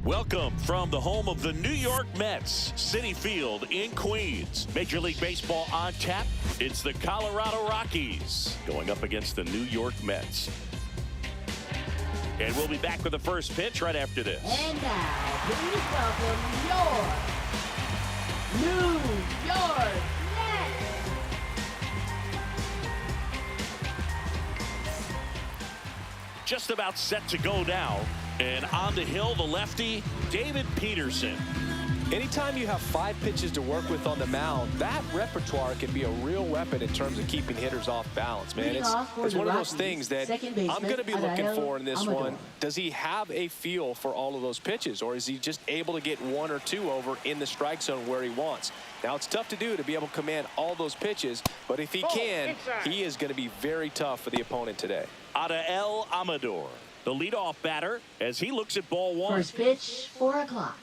Welcome from the home of the New York Mets, Citi Field in Queens. Major League Baseball on tap. It's the Colorado Rockies going up against the New York Mets. And we'll be back with the first pitch right after this. And now, please welcome your New York Mets. Just about set to go now. And on the hill, the lefty, David Peterson. Anytime you have 5 pitches to work with on the mound, that repertoire can be a real weapon in terms of keeping hitters off balance, man. It's one of those things that I'm going to be looking for in this one. Does he have a feel for all of those pitches, or is he just able to get 1 or 2 over in the strike zone where he wants? Now, it's tough to do to be able to command all those pitches, but if he can, he is going to be very tough for the opponent today. Adael Amador, the leadoff batter, as he looks at ball 1. First pitch, 4 o'clock.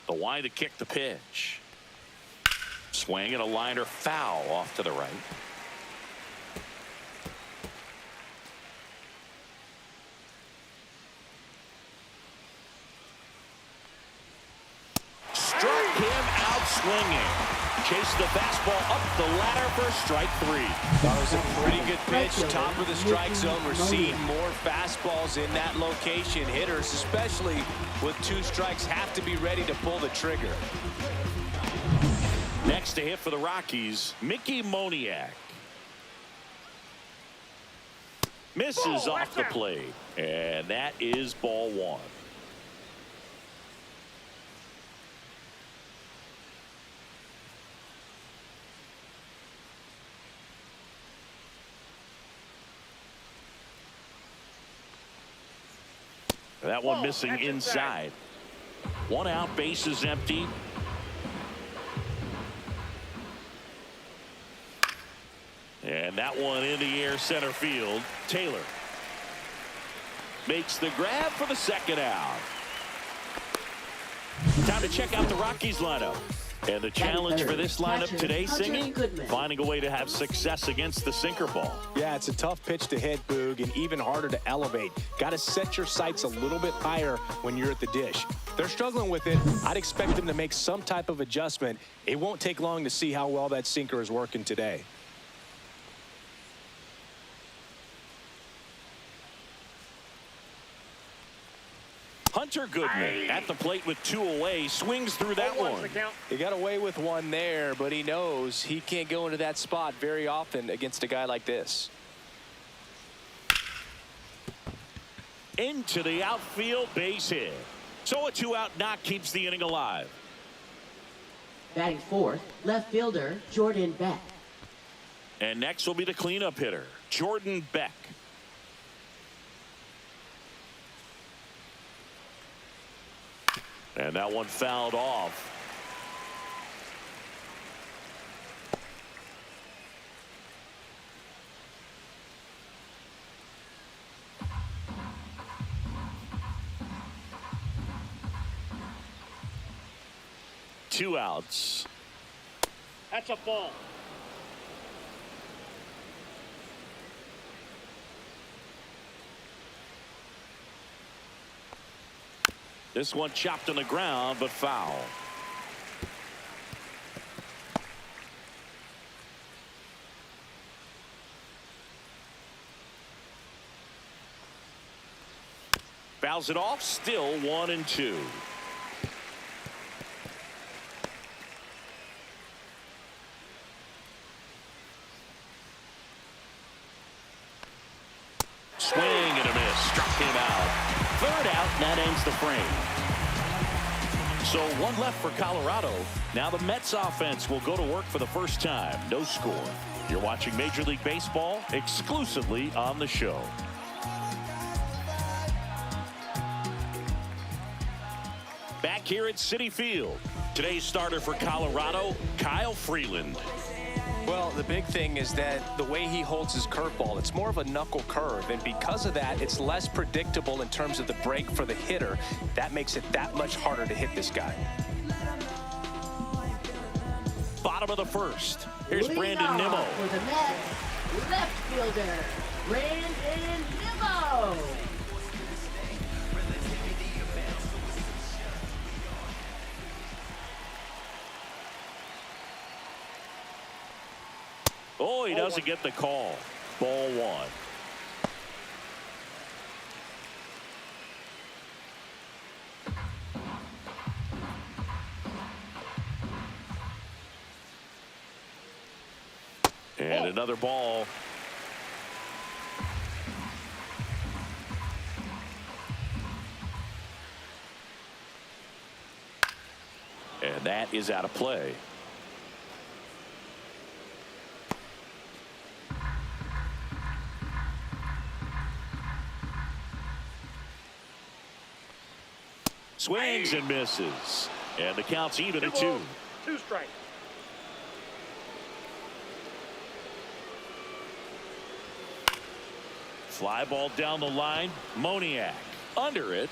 The wind to kick the pitch. Swing and a liner foul off to the right. Struck him out swinging. Chased the fastball up the ladder for strike 3. That was a pretty good pitch. Top of the strike zone. We're seeing more fastballs in that location. Hitters, especially with 2 strikes, have to be ready to pull the trigger. Next to hit for the Rockies, Mickey Moniak. Misses off the plate, and that is ball 1. That one missing inside. 1 out, bases empty. And that one in the air center field. Taylor makes the grab for the 2nd out. Time to check out the Rockies lineup. And the challenge for this lineup today, Singing, finding a way to have success against the sinker ball. Yeah, it's a tough pitch to hit, Boog, and even harder to elevate. Got to set your sights a little bit higher when you're at the dish. They're struggling with it. I'd expect them to make some type of adjustment. It won't take long to see how well that sinker is working today. Hunter Goodman at the plate with 2 away, swings through that one. He got away with 1 there, but he knows he can't go into that spot very often against a guy like this. Into the outfield, base hit. So a 2-out knock keeps the inning alive. Batting 4th, left fielder Jordan Beck. And next will be the cleanup hitter, Jordan Beck. And that one fouled off. Two outs. That's a ball. This one chopped on the ground, but foul. Fouls it off, still 1-2. Swing and a miss. Struck him out. 3rd out, and that ends the frame. So 1 left for Colorado. Now the Mets offense will go to work for the first time. No score. You're watching Major League Baseball exclusively on the show. Back here at Citi Field. Today's starter for Colorado, Kyle Freeland. Well, the big thing is that the way he holds his curveball, it's more of a knuckle curve, and because of that, it's less predictable in terms of the break for the hitter. That makes it that much harder to hit this guy. Bottom of the first. Here's Brandon Nimmo. For the Mets, left fielder, Brandon Nimmo. Oh, he doesn't get the call. Ball one. And another ball. And that is out of play. Swings and misses. And the count's even at 2. 2 strikes. Fly ball down the line. Moniak under it.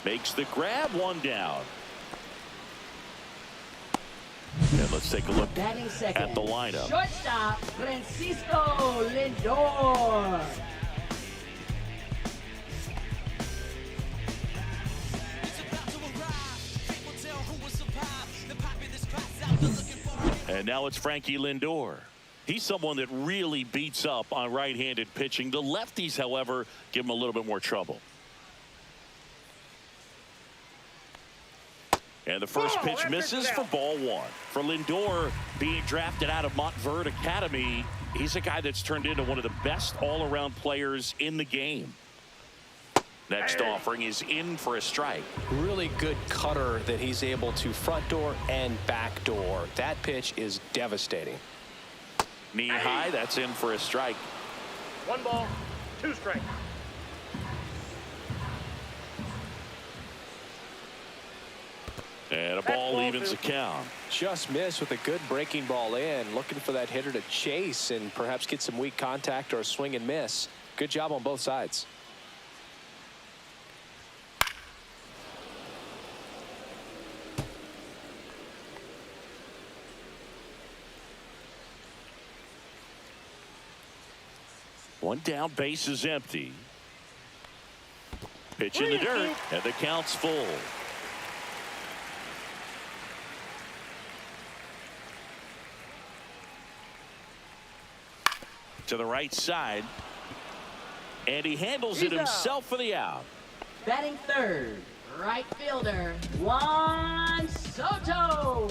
Makes the grab, 1 down. And let's take a look at the lineup. Shortstop, Francisco Lindor. And now it's Frankie Lindor. He's someone that really beats up on right-handed pitching. The lefties, however, give him a little bit more trouble. And the first pitch misses for ball 1. For Lindor, being drafted out of Montverde Academy, he's a guy that's turned into one of the best all-around players in the game. Next offering is in for a strike. Really good cutter that he's able to front door and back door. That pitch is devastating. Knee high, that's in for a strike. 1 ball, 2 strikes. And a ball evens the count. Just missed with a good breaking ball in. Looking for that hitter to chase and perhaps get some weak contact or a swing and miss. Good job on both sides. One down, base is empty. Pitch in the dirt, and the count's full. To the right side, and he handles it himself for the out. Batting third, right fielder, Juan Soto.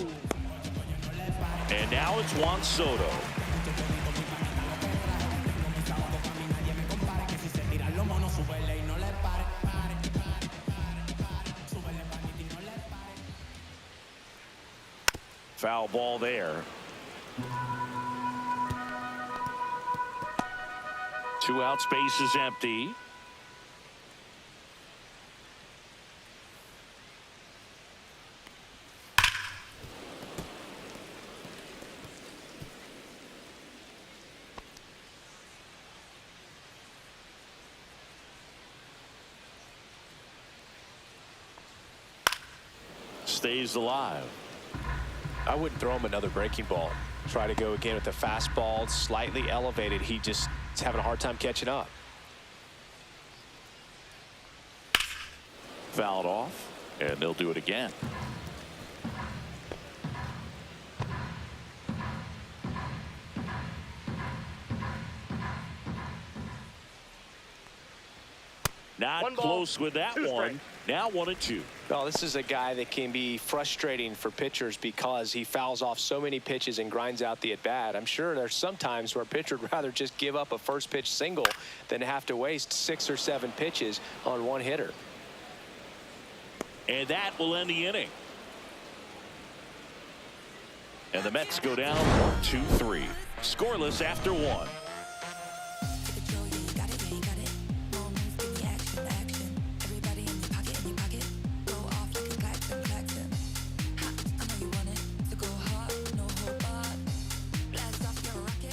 And now it's Juan Soto. Foul ball there. 2 outs, base is empty. Stays alive. I wouldn't throw him another breaking ball. Try to go again with the fastball, slightly elevated. He just is having a hard time catching up. Fouled off, and they'll do it again. Not close with that one. Now 1-2. Well, this is a guy that can be frustrating for pitchers because he fouls off so many pitches and grinds out the at-bat. I'm sure there's some times where a pitcher would rather just give up a first pitch single than have to waste 6 or 7 pitches on one hitter. And that will end the inning. And the Mets go down 2-3. Scoreless after 1.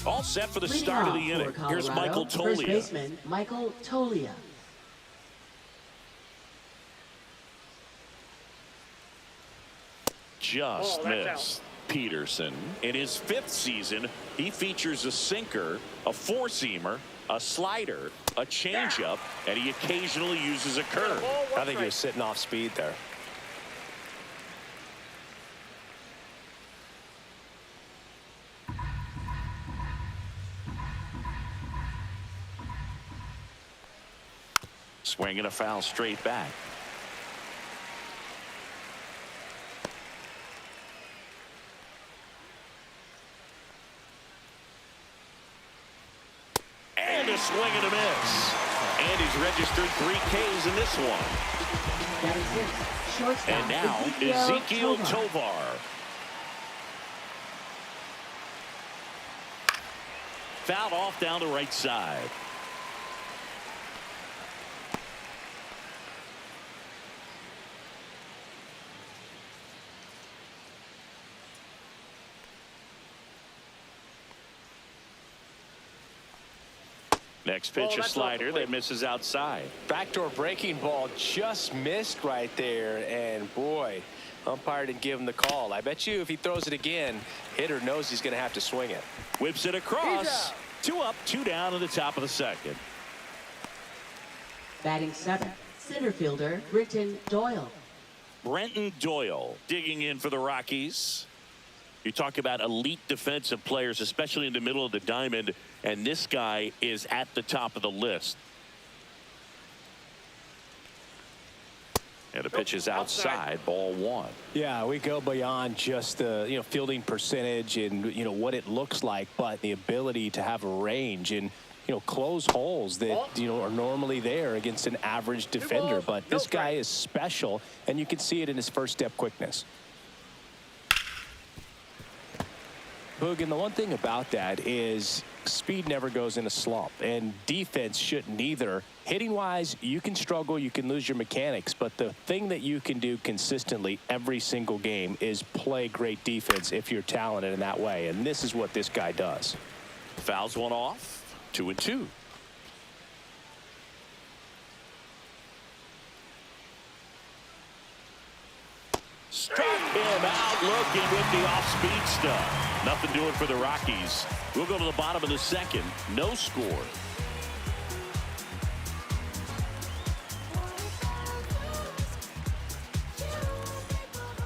All set for the Leading start of off the inning. for Here's Colorado, Michael first Tolia. baseman Michael Tolia. Just that's missed. Peterson, in his 5th season, he features a sinker, a four-seamer, a slider, a changeup, and he occasionally uses a curve. I think he was sitting off speed there. Swinging a foul straight back. And a swing and a miss. And he's registered 3 Ks in this one. Batting 6, shortstop And now Ezekiel Tovar. Fouled off down the right side. Next pitch, a slider that misses outside. Backdoor breaking ball just missed right there, and boy, umpire didn't give him the call. I bet you if he throws it again, hitter knows he's going to have to swing it. Whips it across. 2 up, 2 down in the top of the 2nd. Batting 7, center fielder Brenton Doyle. Brenton Doyle digging in for the Rockies. You talk about elite defensive players, especially in the middle of the diamond, and this guy is at the top of the list. And the pitch is outside, ball 1. Yeah, we go beyond just the fielding percentage and what it looks like, but the ability to have a range and close holes that are normally there against an average defender. But this guy is special, and you can see it in his first step quickness. Boog, and the one thing about that is speed never goes in a slump, and defense shouldn't either. Hitting wise, you can struggle, you can lose your mechanics, but the thing that you can do consistently every single game is play great defense if you're talented in that way, and this is what this guy does. Fouls one off, 2-2. Struck him out looking with the off-speed stuff. Nothing doing for the Rockies. We'll go to the bottom of the 2nd. No score.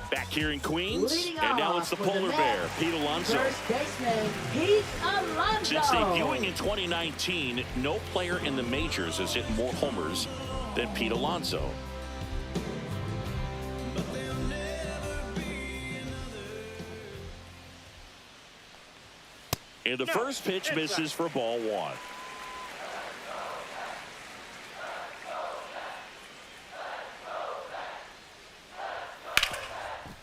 Back here in Queens. And now it's the polar bear, Pete Alonso. First baseman Pete Alonso. Since debuting in 2019, no player in the majors has hit more homers than Pete Alonso. And the first pitch misses for ball 1.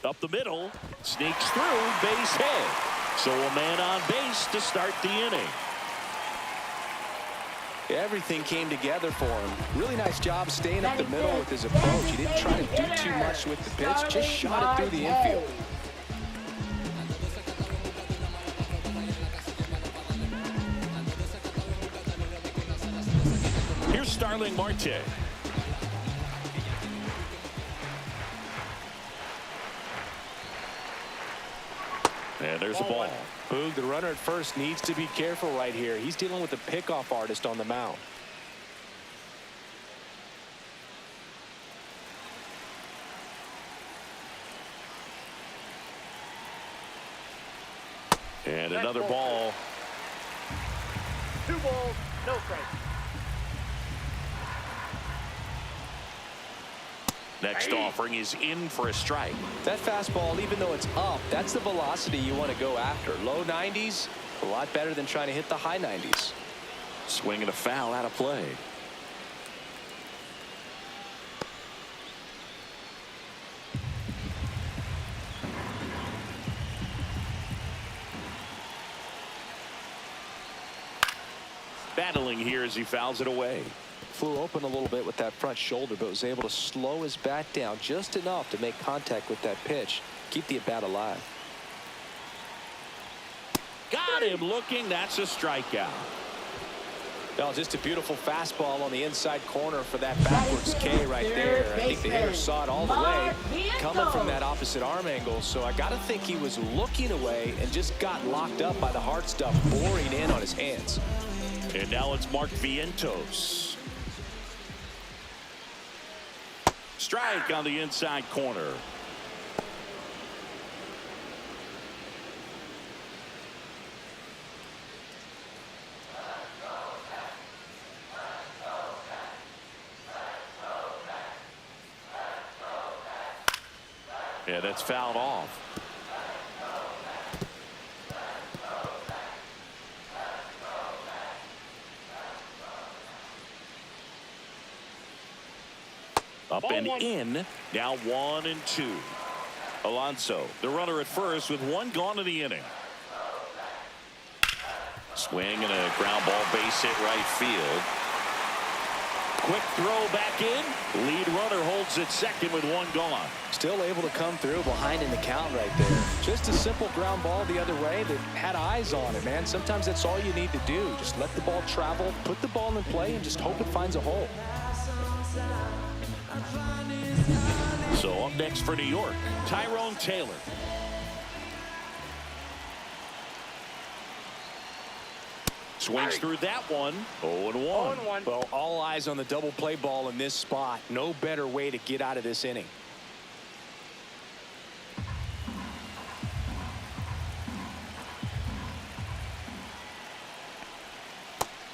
Up the middle, sneaks through, base hit. So a man on base to start the inning. Everything came together for him. Really nice job staying up the middle with his approach. He didn't try to do too much with the pitch, just shot it through the infield. Here's Starling Marte. And there's a ball. Boog, the runner at first needs to be careful right here. He's dealing with a pickoff artist on the mound. And another ball. 2 balls, no strikes. Next offering is in for a strike. That fastball, even though it's up, that's the velocity you want to go after. Low 90s, a lot better than trying to hit the high 90s. Swinging a foul out of play. Battling here as he fouls it away. Flew open a little bit with that front shoulder, but was able to slow his bat down just enough to make contact with that pitch, keep the at-bat alive. Got him looking. That's a strikeout. Well, just a beautiful fastball on the inside corner for that backwards K right there. I think the hitter saw it all the way coming from that opposite arm angle. So I got to think he was looking away and just got locked up by the hard stuff boring in on his hands. And now it's Mark Vientos. Strike on the inside corner. Yeah, that's fouled off. Up and in. Now 1-2. Alonso, the runner at first with one gone in the inning. Swing and a ground ball, base hit right field. Quick throw back in. Lead runner holds at second with one gone. Still able to come through behind in the count right there. Just a simple ground ball the other way that had eyes on it, man. Sometimes that's all you need to do. Just let the ball travel, put the ball in play, and just hope it finds a hole. So up next for New York, Tyrone Taylor. Swings through that one. 0-1. Well, all eyes on the double play ball in this spot. No better way to get out of this inning.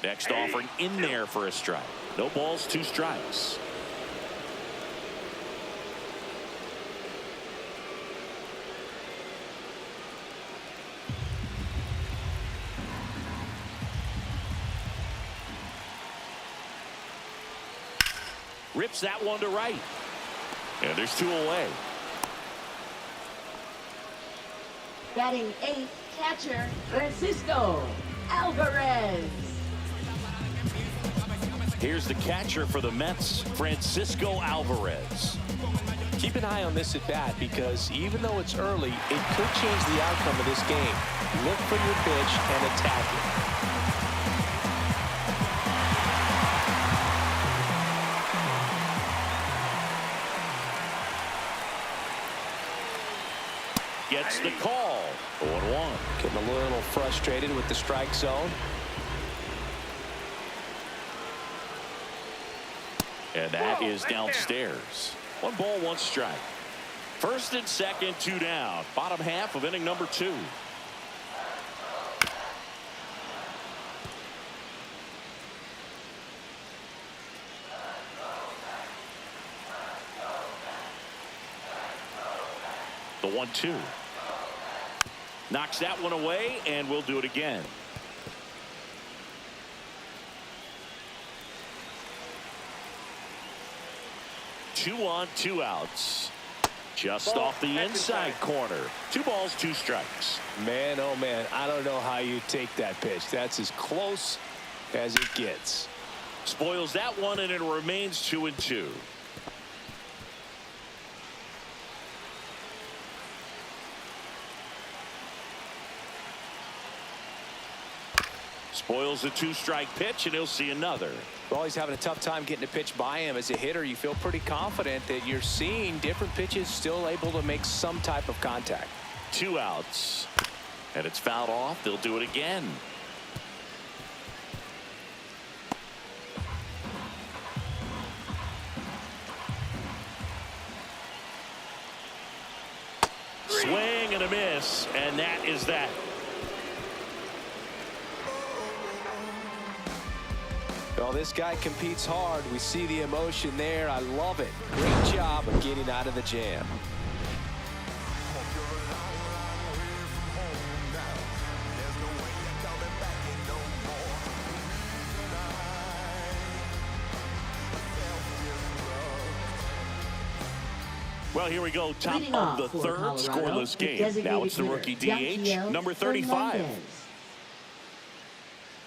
Next offering in there for a strike. No balls, 2 strikes. Rips that one to right. And there's 2 away. Batting 8th, catcher Francisco Alvarez. Here's the catcher for the Mets, Francisco Alvarez. Keep an eye on this at bat because even though it's early, it could change the outcome of this game. Look for your pitch and attack it. Gets the call. 0-1. Getting a little frustrated with the strike zone. And that is downstairs. 1 ball, 1 strike. First and second, 2 down. Bottom half of inning number 2. The 1-2. Knocks that one away, and we'll do it again. Two on, 2 outs. Just off the inside corner. 2 balls, 2 strikes. Man, oh man, I don't know how you take that pitch. That's as close as it gets. Spoils that one, and it remains 2-2. Spoils the 2-strike pitch, and he'll see another. Well, he's having a tough time getting a pitch by him. As a hitter, you feel pretty confident that you're seeing different pitches still able to make some type of contact. 2 outs. And it's fouled off. They'll do it again. Swing and a miss, and that is that. Well, this guy competes hard. We see the emotion there. I love it. Great job of getting out of the jam. Well, here we go. Top of the third, scoreless game. Now it's the rookie DH, number 35.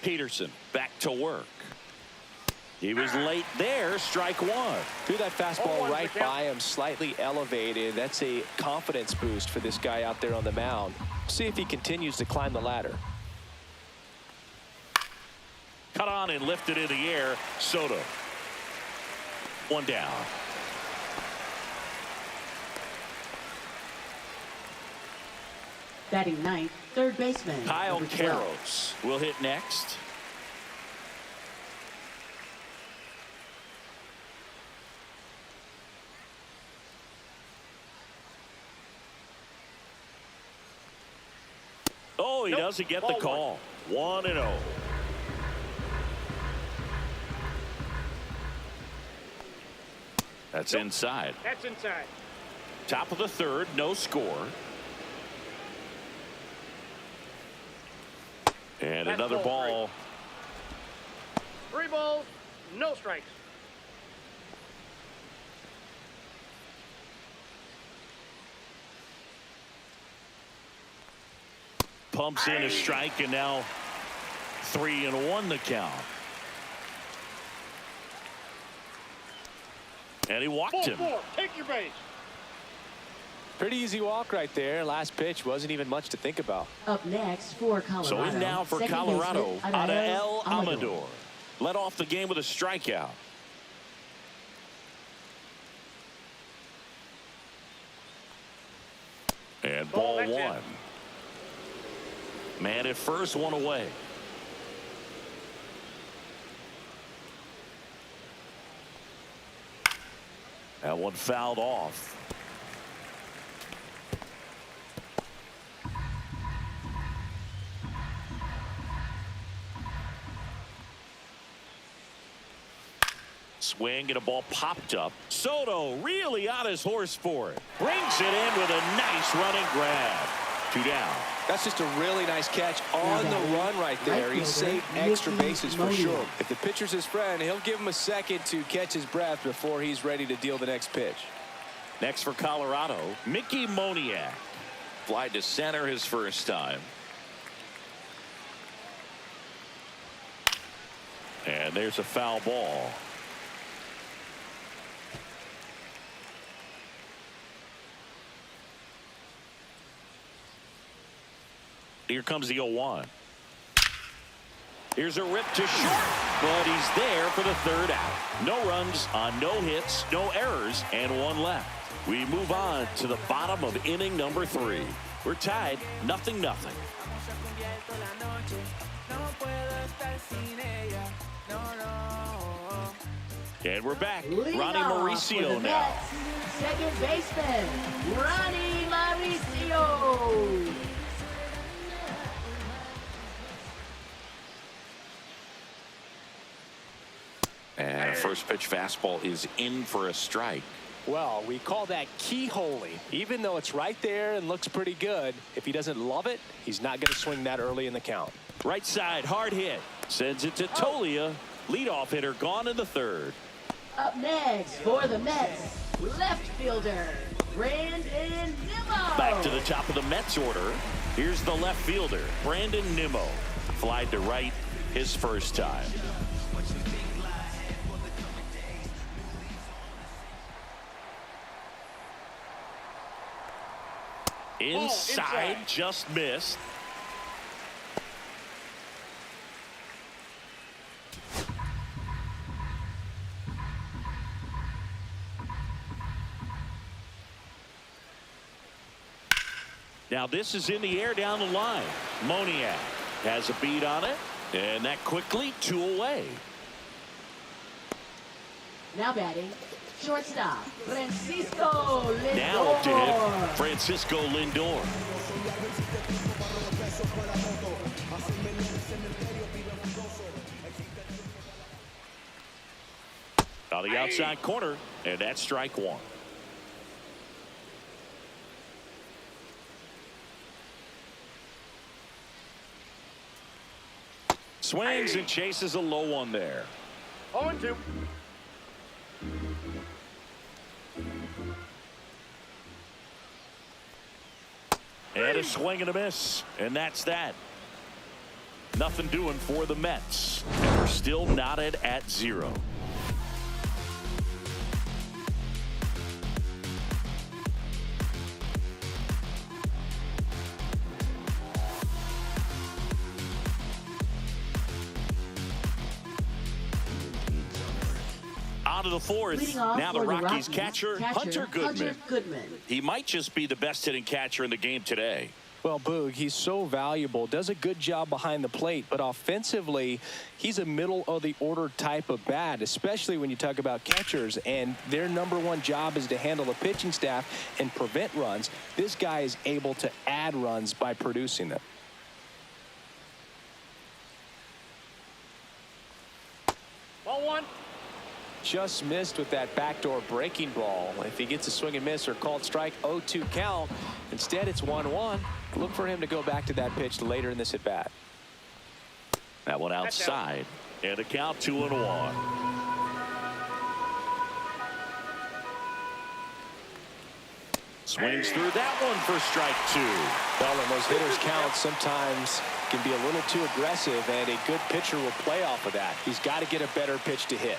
Peterson back to work. He was late there. Strike 1. Threw that fastball right by him, slightly elevated. That's a confidence boost for this guy out there on the mound. See if he continues to climb the ladder. Cut on and lifted in the air. Soto. One down. Batting ninth, third baseman. Kyle number 12. Karros will hit next. Oh, he doesn't get the call. 1-0. That's inside. That's inside. Top of the third, no score. And That's another ball. 3 balls, no strikes. Pumps in a strike, and now 3-1 the count. And he walked him. 4-4. Take your base. Pretty easy walk right there. Last pitch wasn't even much to think about. Up next for Colorado. So in now for second Colorado, baseman, Adael Amador. Led off the game with a strikeout. And ball that's one. Man at first, one away. That one fouled off. Swing and a ball popped up. Soto really on his horse for it. Brings it in with a nice running grab. 2 down. That's just a really nice catch on the run right there. He saved extra bases for sure. If the pitcher's his friend, he'll give him a second to catch his breath before he's ready to deal the next pitch. Next for Colorado, Mickey Moniak. Flied to center his first time. And there's a foul ball. Here comes the 0-1. Here's a rip to short, but he's there for the third out. No runs on no hits, no errors, and 1 left. We move on to the bottom of inning number 3. We're tied 0-0. And we're back. Lead Ronnie off Mauricio for the now. Mets, second baseman, Ronnie Mauricio. And first pitch fastball is in for a strike. Well, we call that keyholing. Even though it's right there and looks pretty good, if he doesn't love it, he's not going to swing that early in the count. Right side, hard hit. Sends it to Tolia. Leadoff hitter gone in the third. Up next for the Mets, left fielder, Brandon Nimmo. Back to the top of the Mets order. Here's the left fielder, Brandon Nimmo. Flied to right his first time. Inside, just missed. Now this is in the air down the line. Moniak has a beat on it, and that quickly 2 away. Now batting, shortstop, Francisco Lindor. Now up to him, Francisco Lindor. On the outside corner, and that's strike 1. Swings and chases a low one there. 0-2. And a swing and a miss. And that's that. Nothing doing for the Mets. And we're still knotted at 0. On to the fourth. Now the Rockies catcher, Hunter Goodman. He might just be the best hitting catcher in the game today. Well, Boog, he's so valuable, does a good job behind the plate, but offensively, he's a middle-of-the-order type of bat, especially when you talk about catchers, and their #1 job is to handle the pitching staff and prevent runs. This guy is able to add runs by producing them. Ball one. Just missed with that backdoor breaking ball. If he gets a swing and miss or called strike, 0-2 count. Instead, it's 1-1. Look for him to go back to that pitch later in this at-bat. That one outside, and a count 2-1. Swings through that one for strike 2. Well, when those hitters count, sometimes can be a little too aggressive, and a good pitcher will play off of that. He's got to get a better pitch to hit.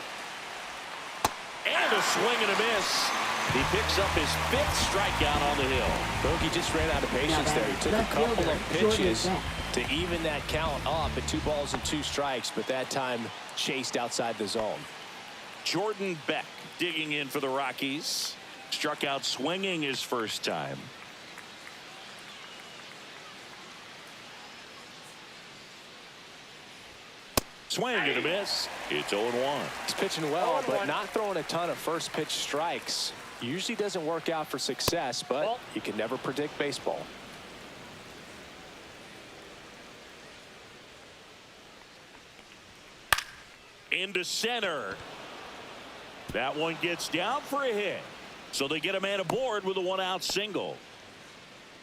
And a swing and a miss. He picks up his 5th strikeout on the hill. Bogey just ran out of patience there. He took a couple of pitches to even that count up at 2 balls and 2 strikes, but that time chased outside the zone. Jordan Beck digging in for the Rockies. Struck out swinging his first time. Swing and a miss. It's 0-1. He's pitching well, but not throwing a ton of first pitch strikes. Usually doesn't work out for success, but you can never predict baseball. Into center. That one gets down for a hit. So they get a man aboard with a 1-out single.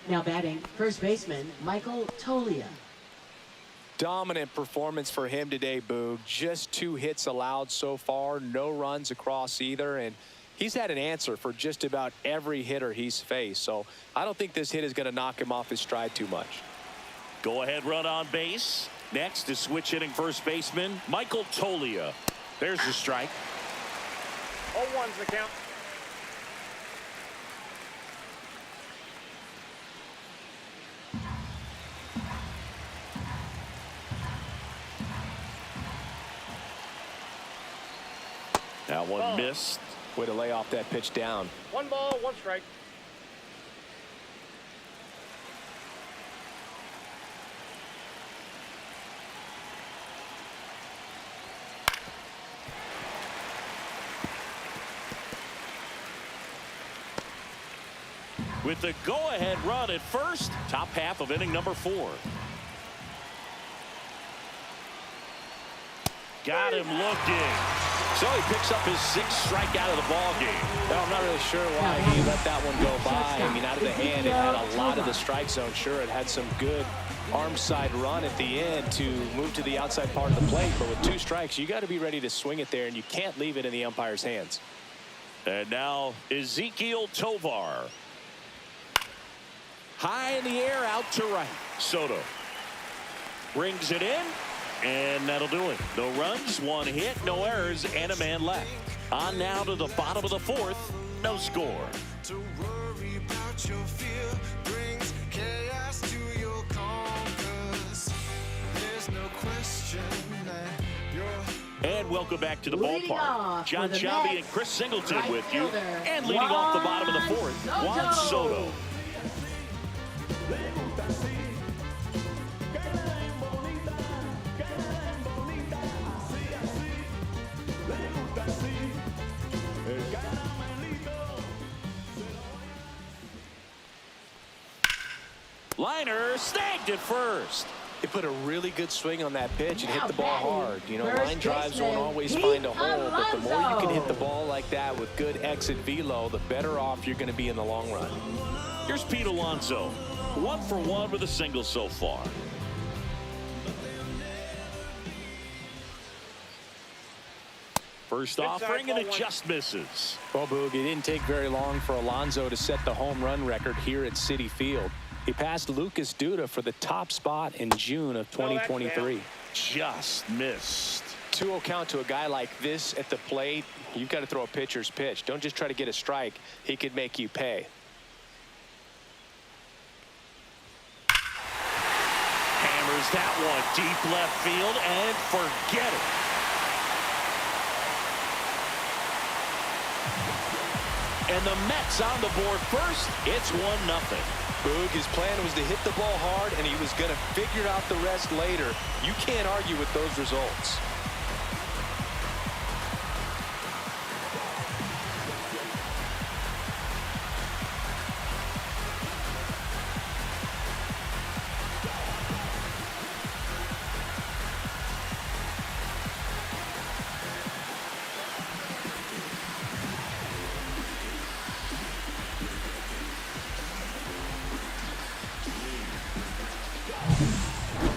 Now batting, first baseman Michael Toglia. Dominant performance for him today, Boog. Just 2 hits allowed so far, no runs across either, and he's had an answer for just about every hitter he's faced. So I don't think this hit is going to knock him off his stride too much. Go ahead run on base. Next is switch hitting first baseman Michael Toglia. There's the strike. 0-1's the count. That one missed. Way to lay off that pitch down. 1 ball, 1 strike. With the go-ahead run at first, top half of inning number 4. Got him looking. So he picks up his 6th strikeout of the ball game. Well, I'm not really sure why he let that one go by. I mean, out of the hand, it had a lot of the strike zone. Sure, it had some good arm side run at the end to move to the outside part of the plate. But with 2 strikes, you got to be ready to swing it there, and you can't leave it in the umpire's hands. And now Ezekiel Tovar. High in the air, out to right. Soto brings it in, and that'll do it. No runs, 1 hit, no errors, and a man left. On now to the bottom of the 4th. No score. To worry about your fear brings chaos to your compass. There's no question that you're. And welcome back to the Leading ballpark. off John for the Chavi Mets, and Chris Singleton right with you. fielder, And leading off the bottom of the 4th, Juan Soto. Soto. Liner snagged at first. He put a really good swing on that pitch and hit the ball hard. You know, First line drives baseman, won't always Pete find a hole, but the more you can hit the Alonso. ball like that with good exit velo, the better off you're going to be in the long run. Here's Pete Alonso. 1 for 1 with a single so far. First offering, and it just misses. Well, Boog, it didn't take very long for Alonso to set the home run record here at Citi Field. He passed Lucas Duda for the top spot in June of 2023. Just missed. 2-0 count to a guy like this at the plate. You've got to throw a pitcher's pitch. Don't just try to get a strike. He could make you pay. Hammers that one deep left field, and forget it. And the Mets on the board first. It's 1-0. Boog, his plan was to hit the ball hard, and he was going to figure out the rest later. You can't argue with those results.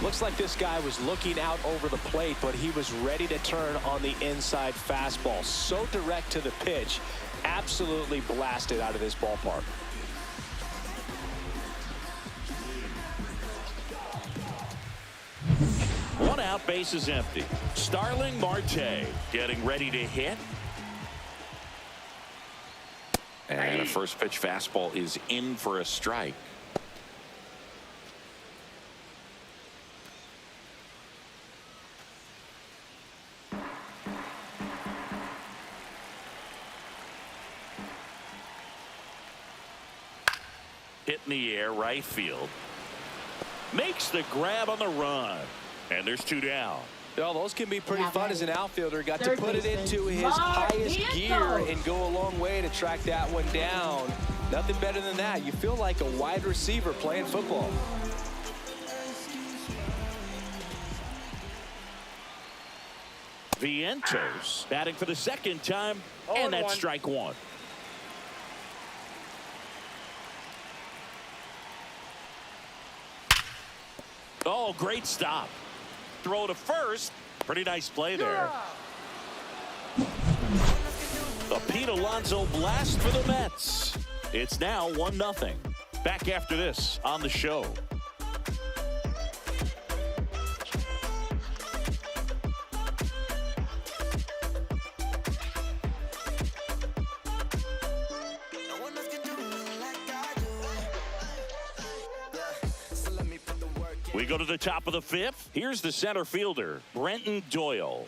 Looks like this guy was looking out over the plate, but he was ready to turn on the inside fastball. So direct to the pitch, absolutely blasted out of this ballpark. One out, base is empty. Starling Marte getting ready to hit. And a first pitch fastball is in for a strike. Hit in the air, right field. Makes the grab on the run. And there's 2 down. Well, those can be pretty fun as an outfielder. Got to put it into his highest gear and go a long way to track that one down. Nothing better than that. You feel like a wide receiver playing football. Vientos batting for the second time, and that's strike 1. Oh, great stop. Throw to first. Pretty nice play there. The Pete Alonso blast for the Mets. It's now 1-0. Back after this on the show. We go to the top of the 5th. Here's the center fielder, Brenton Doyle.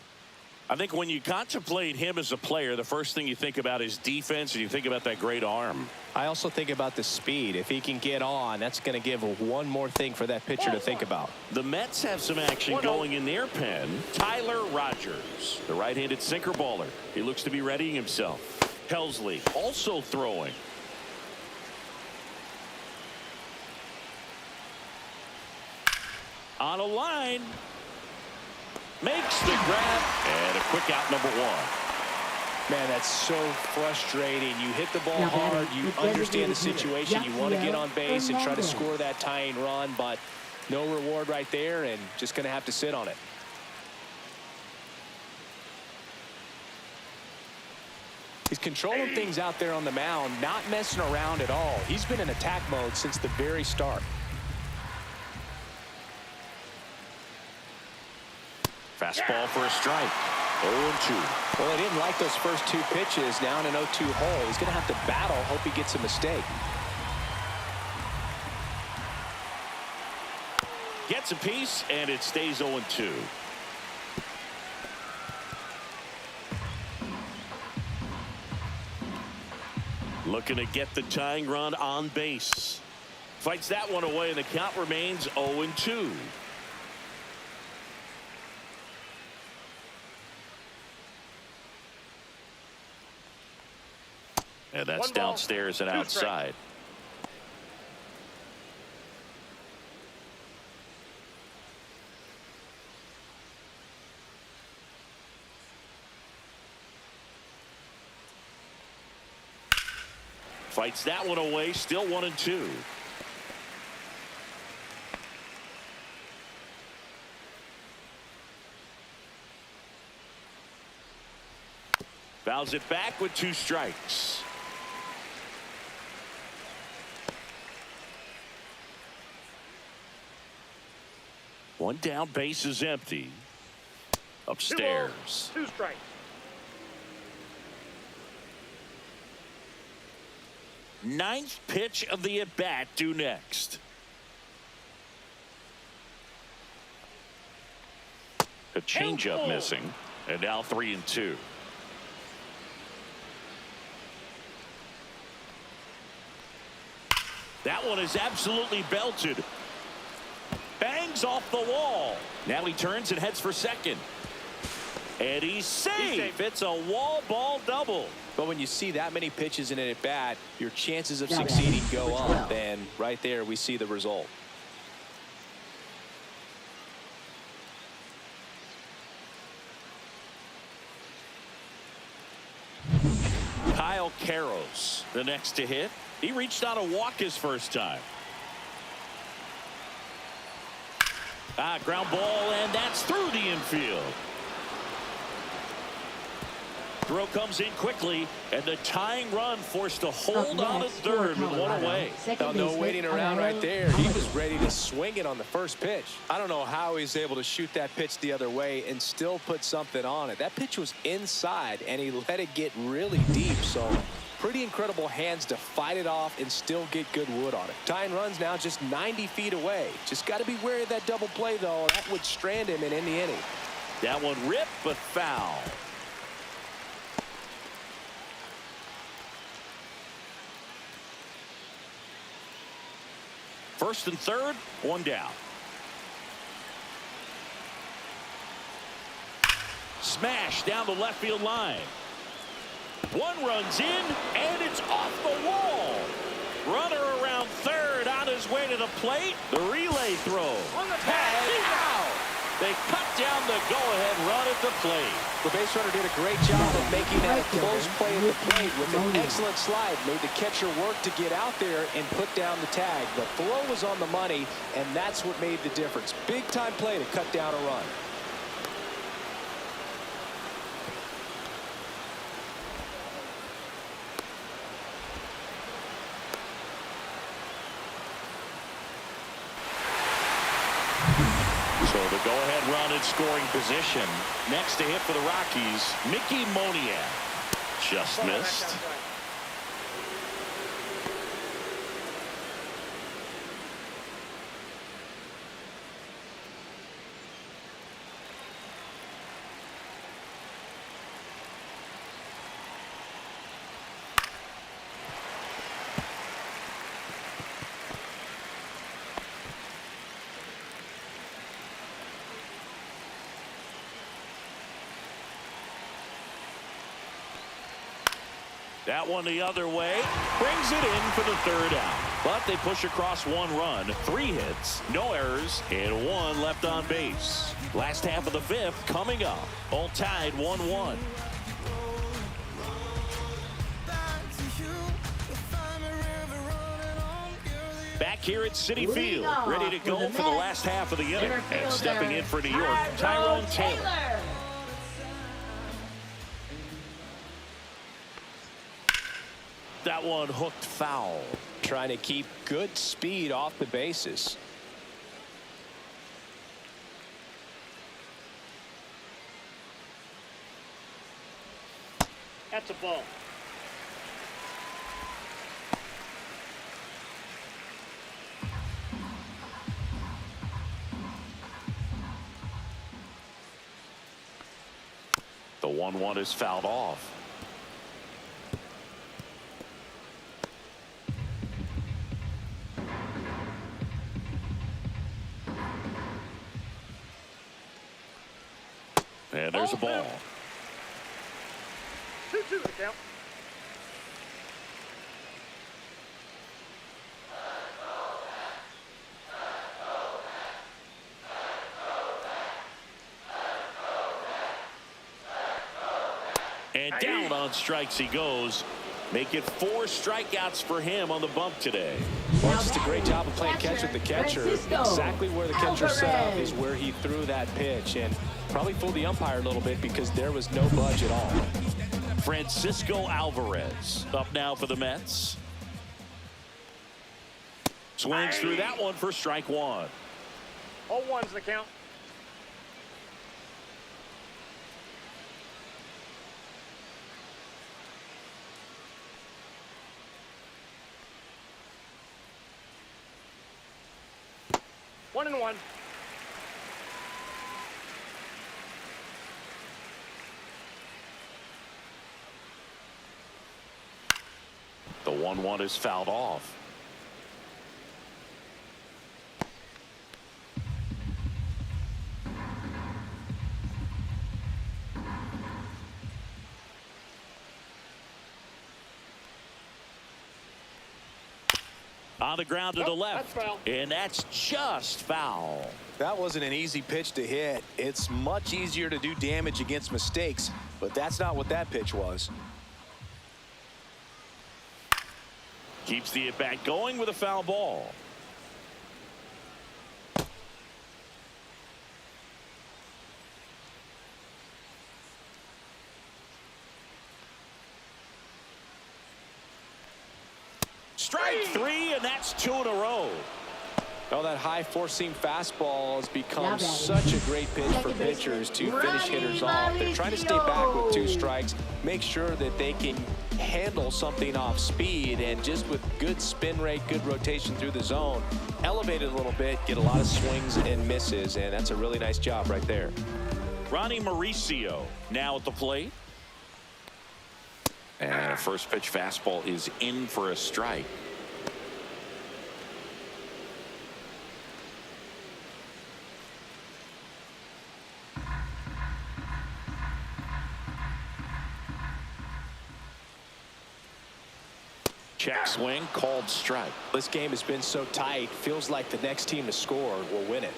I think when you contemplate him as a player, the first thing you think about is defense, and you think about that great arm. I also think about the speed. If he can get on, that's going to give one more thing for that pitcher to think about. The Mets have some action going in their pen. Tyler Rogers, the right-handed sinker baller. He looks to be readying himself. Helsley also throwing. On a line. Makes the grab. And a quick out, number 1. Man, that's so frustrating. You hit the ball hard. You understand the situation. You want to get on base and try to score that tying run, but no reward right there, and just going to have to sit on it. He's controlling things out there on the mound, not messing around at all. He's been in attack mode since the very start. Fastball for a strike. 0-2. Well, he didn't like those first 2 pitches. Now in an 0-2 hole. He's going to have to battle. Hope he gets a mistake. Gets a piece, and it stays 0-2. Looking to get the tying run on base. Fights that one away, and the count remains 0-2. And that's downstairs and outside. Fights that one away, still 1-2. Fouls it back with 2 strikes. One down, base is empty. Upstairs. 2 strikes. Ninth pitch of the at-bat due next. A changeup missing, and now 3-2. That one is absolutely belted. Bangs off the wall. Now he turns and heads for second. And he's safe. It's a wall ball double. But when you see that many pitches in an at-bat, your chances of succeeding go up. And right there, we see the result. Kyle Caros, the next to hit. He reached out a walk his first time. Ground ball, and that's through the infield. Throw comes in quickly, and the tying run forced to hold on at third with one away. No waiting around right there. He was ready to swing it on the first pitch. I don't know how he's able to shoot that pitch the other way and still put something on it. That pitch was inside, and he let it get really deep. So pretty incredible hands to fight it off and still get good wood on it. Tying runs now just 90 feet away. Just got to be wary of that double play, though. That would strand him and end the inning. That one ripped, but foul. First and third, one down. Smash down the left field line. One runs in, and it's off the wall. Runner around third on his way to the plate. The relay throw. On the Tag out. They cut down the go-ahead run at the plate. The base runner did a great job of making that a close play at the plate with an excellent slide. Made the catcher work to get out there and put down the tag. The throw was on the money, and that's what made the difference. Big-time play to cut down a run. So the go-ahead run in scoring position. Next to hit for the Rockies, Mickey Moniak. Just missed. That one the other way. Brings it in for the third out. But they push across one run. 3 hits, no errors, and 1 left on base. Last half of the 5th coming up. All tied 1-1. Back here at Citi Field, ready to go for the last half of the inning. And stepping in for New York, Tyrone Taylor. That one hooked foul. Trying to keep good speed off the bases. That's a ball. The 1-1 is fouled off. And there's a ball. 2-2 the count. And down on strikes he goes. Make it 4 strikeouts for him on the bump today. Well, just a great job of playing catch with the catcher. Exactly where the catcher set up is where he threw that pitch. And probably fooled the umpire a little bit because there was no budge at all. Francisco Alvarez up now for the Mets. Swings through that one for strike 1. 0-1's the count. One and one. The 1-1 is fouled off. On the ground to the left. That's foul. And that's just foul. That wasn't an easy pitch to hit. It's much easier to do damage against mistakes, but that's not what that pitch was. Keeps the at-bat going with a foul ball. Strike three, and that's 2 in a row. Oh, that high four-seam fastball has become such a great pitch for pitchers to finish hitters off. They're trying to stay back with 2 strikes, make sure that they can handle something off speed, and just with good spin rate, good rotation through the zone, elevate it a little bit, get a lot of swings and misses, and that's a really nice job right there. Ronnie Mauricio now at the plate. And a first pitch fastball is in for a strike. Check swing, called strike. This game has been so tight, feels like the next team to score will win it.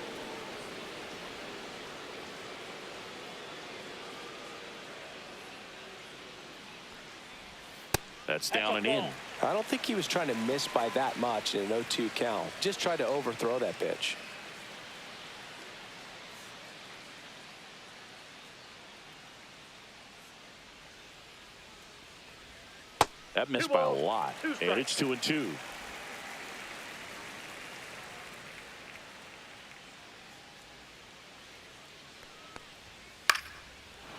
That's down and in. I don't think he was trying to miss by that much in an 0-2 count. Just tried to overthrow that pitch. That missed by a lot, and it's 2-2.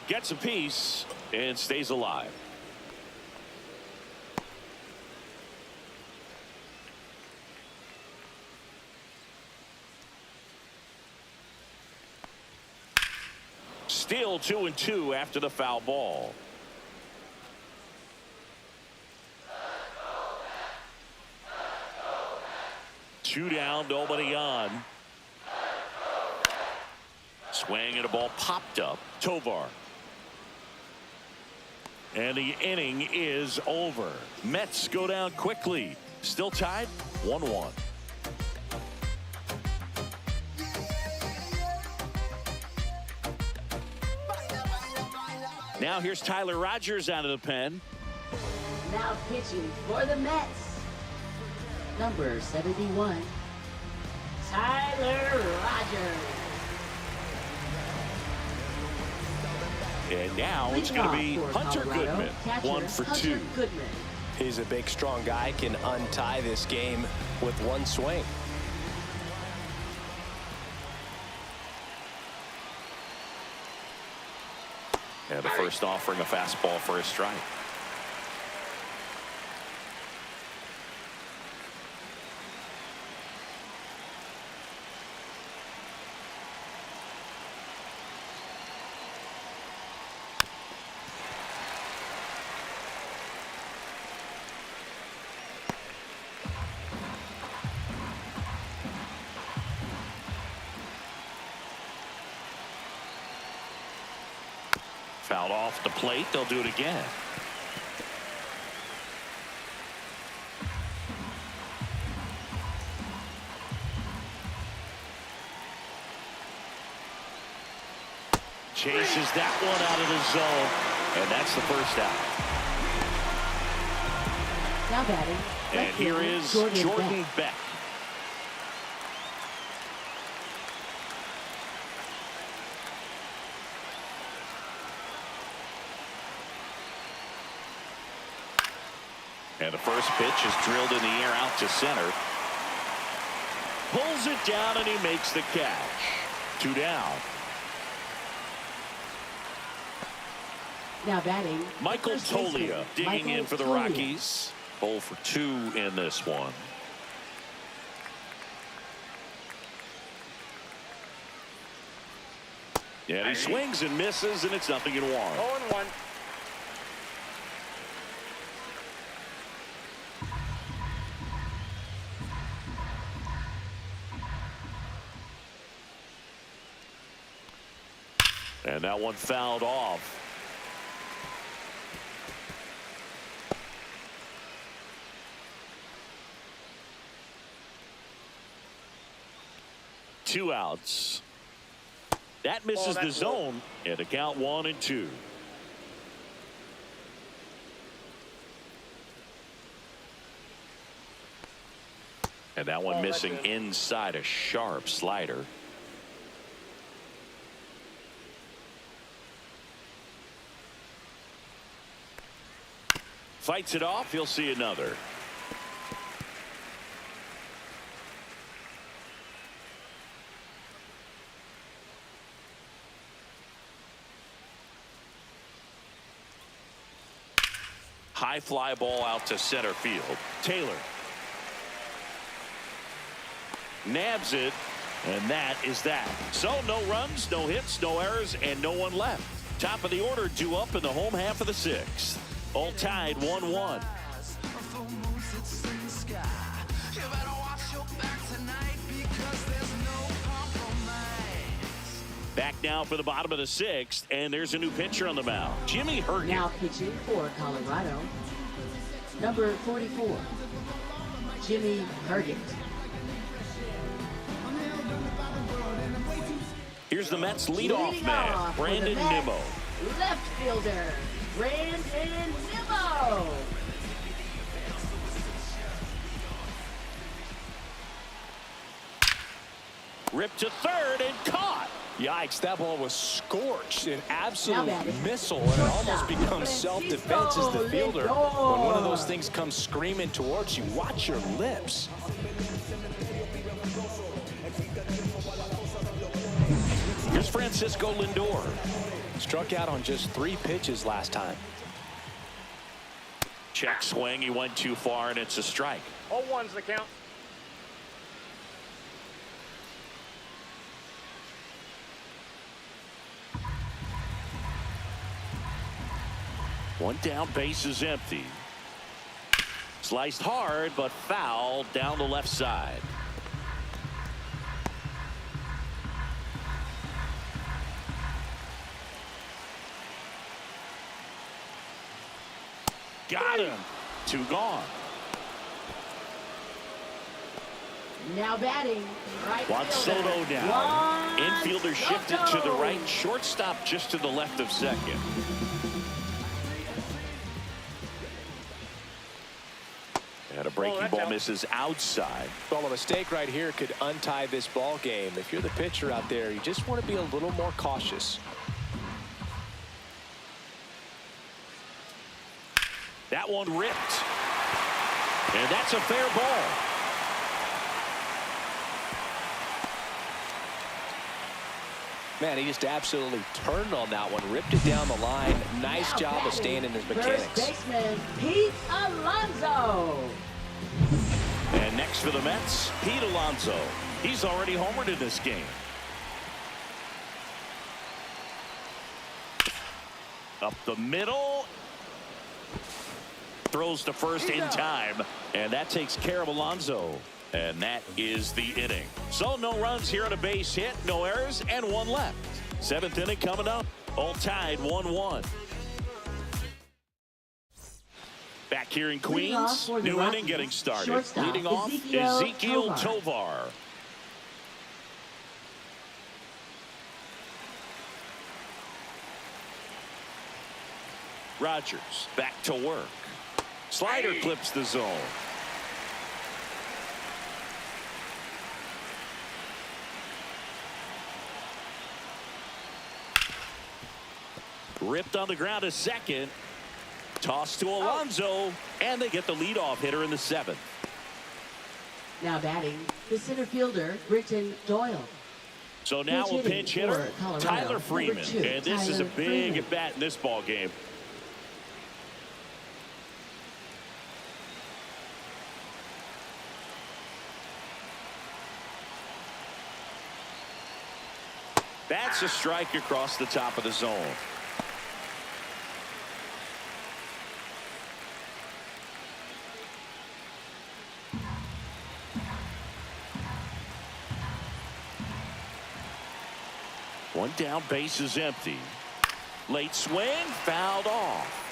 Gets a piece and stays alive. Still 2-2 after the foul ball. Two down, nobody on. Swing and a ball popped up. Tovar. And the inning is over. Mets go down quickly. Still tied 1-1. Now here's Tyler Rogers out of the pen. Now pitching for the Mets, number 71, Tyler Rogers. And now it's going to be Hunter Goodman, Catcher, 1 for 2. Hunter Goodman. He's a big, strong guy, can untie this game with one swing. And the first offering a fastball for a strike. Fouled off the plate. They'll do it again. Chases that one out of the zone, and that's the first out. Now batting. And here is Jordan Beck. And the first pitch is drilled in the air out to center. Pulls it down and he makes the catch. 2 down. Now batting. Michael first baseman, Tolia digging Michael in for the Tolia. Rockies. 0 for 2 in this one. And he swings and misses, and it's 0-1. 0-1. And that one fouled off. 2 outs. That misses the zone, and a count 1-2. And that one missing inside a sharp slider. Fights it off. He'll see another. High fly ball out to center field. Taylor nabs it, and that is that. So no runs, no hits, no errors, and no one left. Top of the order due up in the home half of the 6th. All tied 1-1. Back now for the bottom of the 6th, and there's a new pitcher on the mound. Jimmy Herget. Now pitching for Colorado, number 44, Jimmy Herget. Here's the Mets leadoff man, Brandon Nimmo. Left fielder, Brandon Nimmo. Ripped to third and caught. Yikes, that ball was scorched. An absolute missile, and it almost becomes self-defense as the fielder. When one of those things comes screaming towards you, watch your lips. Here's Francisco Lindor. Struck out on just 3 pitches last time. Check swing. He went too far, and it's a strike. 0-1's the count. One down, base is empty. Sliced hard, but foul down the left side. Got him. 2 gone. Now batting, right Juan fielder, Soto down. Juan Infielder shifted Soto. to the right. Shortstop just to the left of second. And a breaking ball misses outside. Well, a mistake right here could untie this ball game. If you're the pitcher out there, you just want to be a little more cautious. That one ripped. And that's a fair ball. Man, he just absolutely turned on that one, ripped it down the line. Nice job of staying in his mechanics. First baseman, Pete Alonso. And next for the Mets, Pete Alonso. He's already homered in this game. Up the middle. Throws to first in time. And that takes care of Alonso. And that is the inning. So no runs here on a base hit, no errors, and 1 left. 7th inning coming up. All tied 1-1. Back here in Queens, new inning getting started. Shortstop, Leading off, Ezekiel Tovar. Rogers back to work. Slider clips the zone. Ripped on the ground to second. Toss to Alonso, and they get the leadoff hitter in the 7th. Now batting, the center fielder, Britton Doyle. So now a pinch hitter, Tyler Freeman. #2, And this is a big at bat in this ball game. That's a strike across the top of the zone. One down, base is empty. Late swing, fouled off.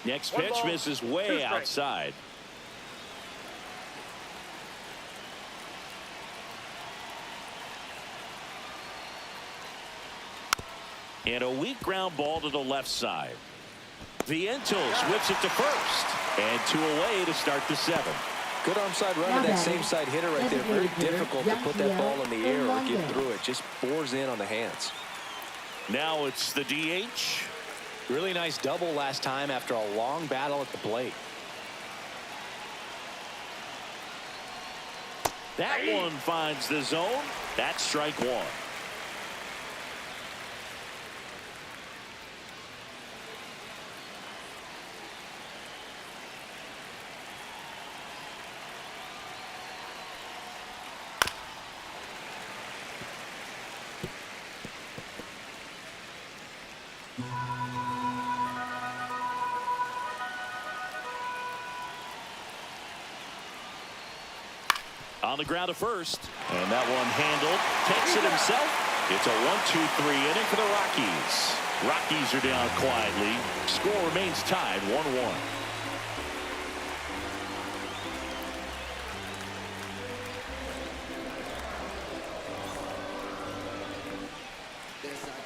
Next One pitch ball, misses 2 way strikes. outside. And a weak ground ball to the left side. Vientos whips it to first. And 2 away to start the 7th. Good arm side run to that same side hitter right there. Very difficult to put that ball in the air or get through it. Just bores in on the hands. Now it's the DH. Really nice double last time after a long battle at the plate. That one finds the zone. That's strike 1. On the ground to first. And that one handled. Takes it himself. It's a 1-2-3 inning for the Rockies. Rockies are down quietly. Score remains tied 1-1.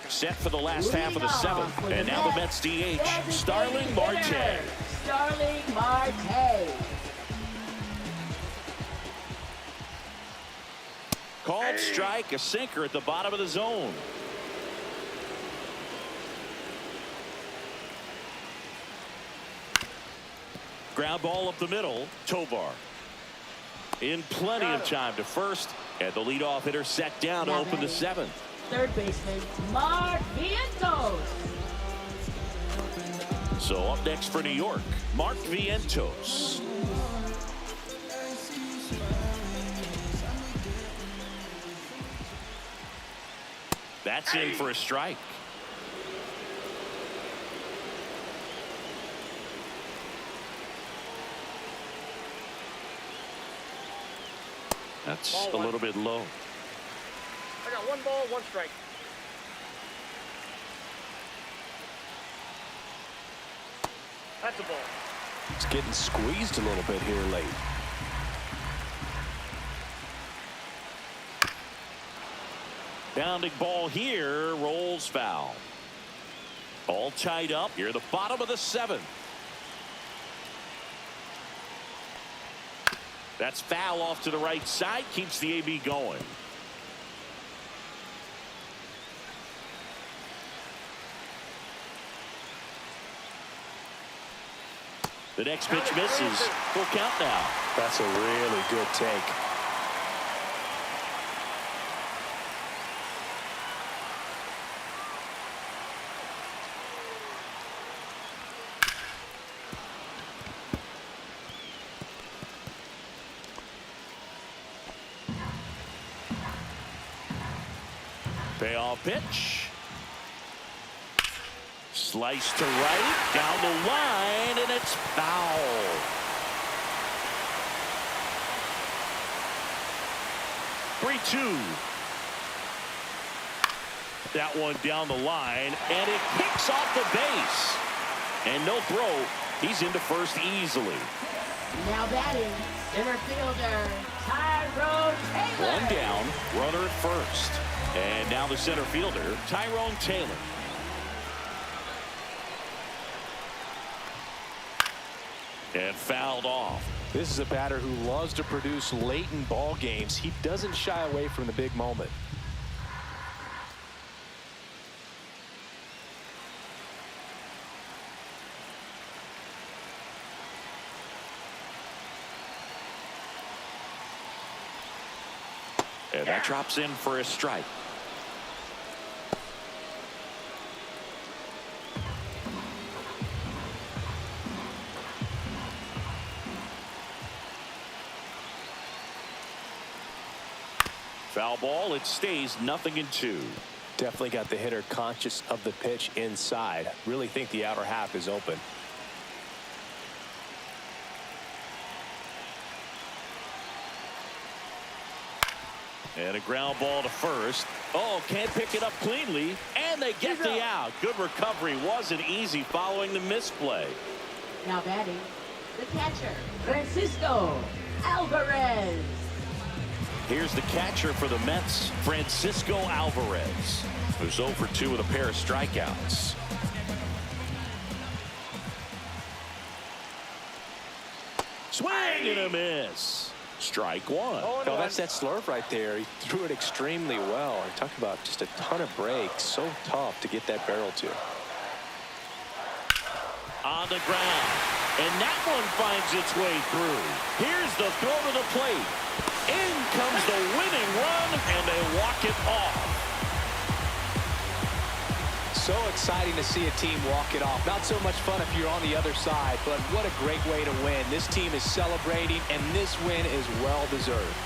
Set for the last half of the 7th. And now the Mets DH, Starling Marte. Starling Marte. Called strike, a sinker at the bottom of the zone. Ground ball up the middle. Tovar in plenty of time to first, and the leadoff hitter set down to open the 7th. Third baseman Mark Vientos. So up next for New York, Mark Vientos. That's in for a strike. That's Ball a 1. little bit low. I got 1 ball, 1 strike. That's a ball. It's getting squeezed a little bit here late. Bounding ball here, rolls foul. All tied up here at the bottom of the 7th. That's foul off to the right side, keeps the AB going. The next pitch misses. Full count now. That's a really good take. Payoff pitch. Slice to right, down the line, and it's foul. Three-two. That one down the line, and it kicks off the base. And no throw. He's into first easily. Now batting, center fielder Tyrone Taylor. One down, runner at first. And now the center fielder, Tyrone Taylor. And fouled off. This is a batter who loves to produce late in ball games. He doesn't shy away from the big moment. And that drops in for a strike. Foul ball. It stays 0-2. Definitely got the hitter conscious of the pitch inside. Really think the outer half is open. And a ground ball to first. Oh, can't pick it up cleanly. And they get the out. Good recovery. Wasn't easy following the misplay. Now batting, the catcher, Francisco Alvarez. Here's the catcher for the Mets, Francisco Alvarez, who's 0 for 2 with a pair of strikeouts. Swing and a miss. Strike one. Oh, that's that slurve right there. He threw it extremely well. And talk about just a ton of breaks. So tough to get that barrel to. On the ground. And that one finds its way through. Here's the throw to the plate. In comes the winning run, and they walk it off. So exciting to see a team walk it off. Not so much fun if you're on the other side, but what a great way to win. This team is celebrating, and this win is well deserved.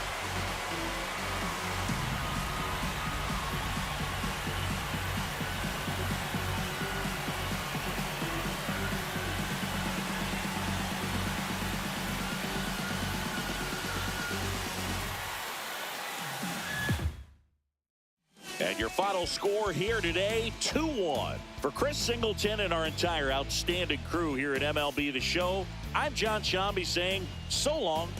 And your final score here today, 2-1. For Chris Singleton and our entire outstanding crew here at MLB The Show, I'm John Shambi saying so long.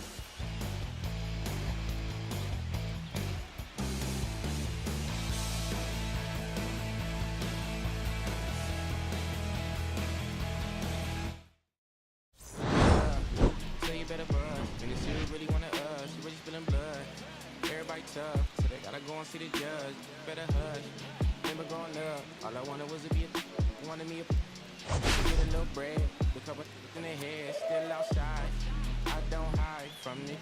So you better buzz. And this shit really wanna us. You really spilling blood. Everybody tough. So they gotta go and see the judge. Better hush. Remember growing up. All I wanted was to be a wanted me a get a little bread. The couple in their head. Still outside. I don't hide from it.